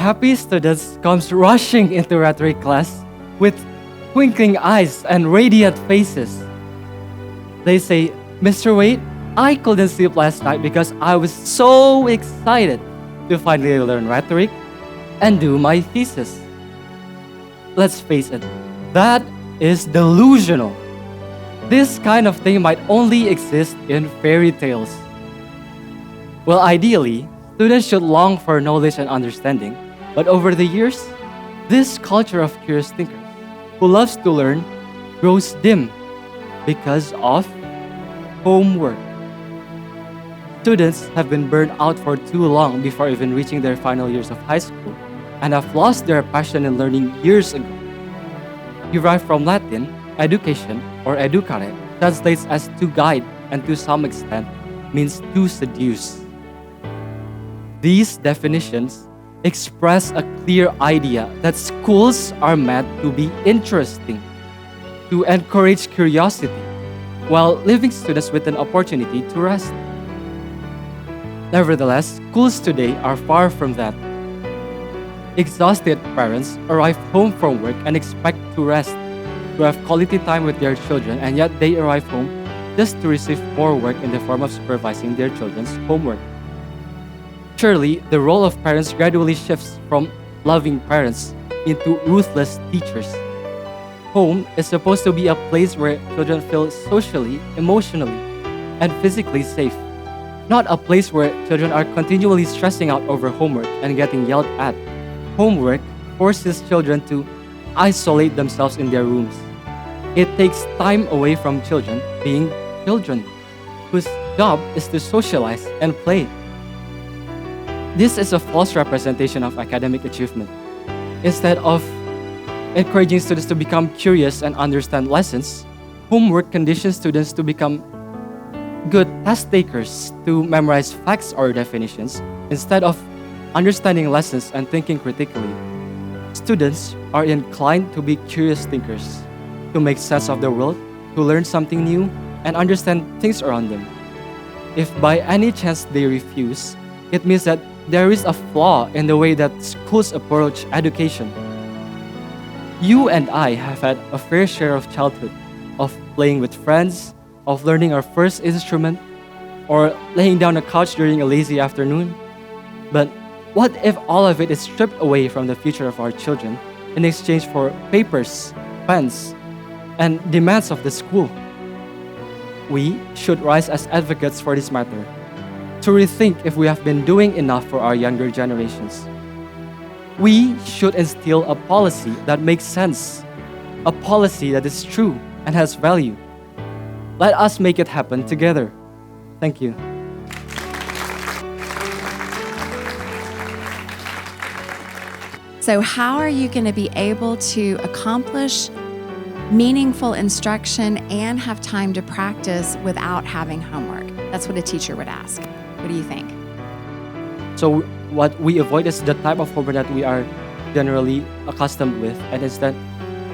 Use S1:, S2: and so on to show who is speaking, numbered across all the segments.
S1: Happy students comes rushing into rhetoric class with twinkling eyes and radiant faces. They say, Mr. Wade, I couldn't sleep last night because I was so excited to finally learn rhetoric and do my thesis. Let's face it, that is delusional. This kind of thing might only exist in fairy tales. Well, ideally, students should long for knowledge and understanding, but over the years, this culture of curious thinkers who loves to learn grows dim because of homework. Students have been burned out for too long before even reaching their final years of high school and have lost their passion in learning years ago. Derived from Latin, education or educare translates as to guide and to some extent means to seduce. These definitions express a clear idea that schools are meant to be interesting, to encourage curiosity, while leaving students with an opportunity to rest. Nevertheless, schools today are far from that. Exhausted parents arrive home from work and expect to rest, to have quality time with their children, and yet they arrive home just to receive more work in the form of supervising their children's homework. Surely, the role of parents gradually shifts from loving parents into ruthless teachers. Home is supposed to be a place where children feel socially, emotionally, and physically safe, not a place where children are continually stressing out over homework and getting yelled at. Homework forces children to isolate themselves in their rooms. It takes time away from children being children, whose job is to socialize and play. This is a false representation of academic achievement. Instead of encouraging students to become curious and understand lessons, homework conditions students to become good test takers, to memorize facts or definitions, instead of understanding lessons and thinking critically. Students are inclined to be curious thinkers, to make sense of the world, to learn something new, and understand things around them. If by any chance they refuse, it means that there is a flaw in the way that schools approach education. You and I have had a fair share of childhood, of playing with friends, of learning our first instrument, or laying down a couch during a lazy afternoon. But what if all of it is stripped away from the future of our children in exchange for papers, pens, and demands of the school? We should rise as advocates for this matter, to rethink if we have been doing enough for our younger generations. We should instill a policy that makes sense, a policy that is true and has value. Let us make it happen together. Thank you.
S2: So how are you going to be able to accomplish meaningful instruction and have time to practice without having homework? That's what a teacher would ask. What do you think?
S1: So what we avoid is the type of homework that we are generally accustomed with, and instead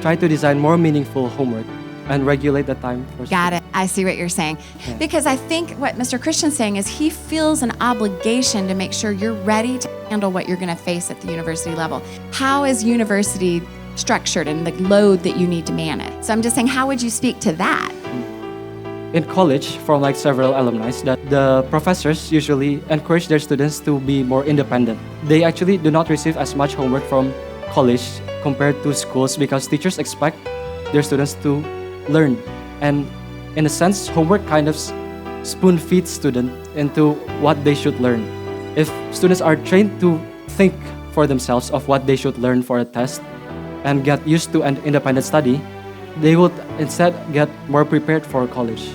S1: try to design more meaningful homework and regulate the time for
S2: Got it. I see what you're saying.
S1: Yeah.
S2: Because I think what Mr. Christian's saying is he feels an obligation to make sure you're ready to handle what you're going to face at the university level. How is university structured and the load that you need to manage? So I'm just saying, how would you speak to that?
S1: In college, from like several alumni, that the professors usually encourage their students to be more independent. They actually do not receive as much homework from college compared to schools because teachers expect their students to learn. And in a sense, homework kind of spoon feeds students into what they should learn. If students are trained to think for themselves of what they should learn for a test and get used to an independent study, they would instead get more prepared for college.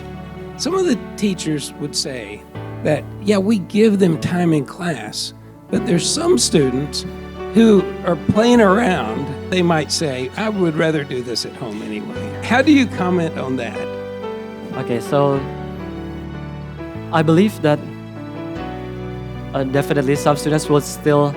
S3: Some of the teachers would say that, yeah, we give them time in class, but there's some students who are playing around. They might say, I would rather do this at home anyway. How do you comment on that?
S1: Okay, so I believe that definitely some students will still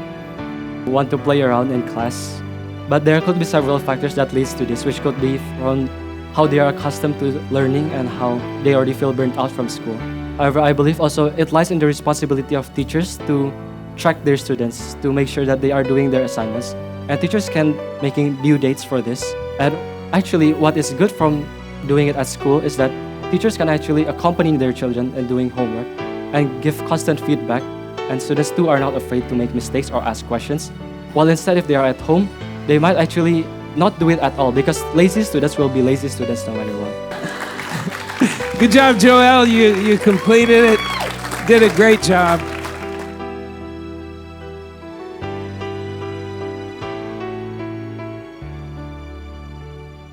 S1: want to play around in class, but there could be several factors that leads to this, which could be from how they are accustomed to learning and how they already feel burnt out from school. However, I believe also it lies in the responsibility of teachers to track their students to make sure that they are doing their assignments. And teachers can making due dates for this. And actually, what is good from doing it at school is that teachers can actually accompany their children in doing homework and give constant feedback. And students too are not afraid to make mistakes or ask questions. While instead, if they are at home, they might actually not do it at all because lazy students will be lazy students no matter what.
S3: Good job, Joel. You completed it. Did a great job.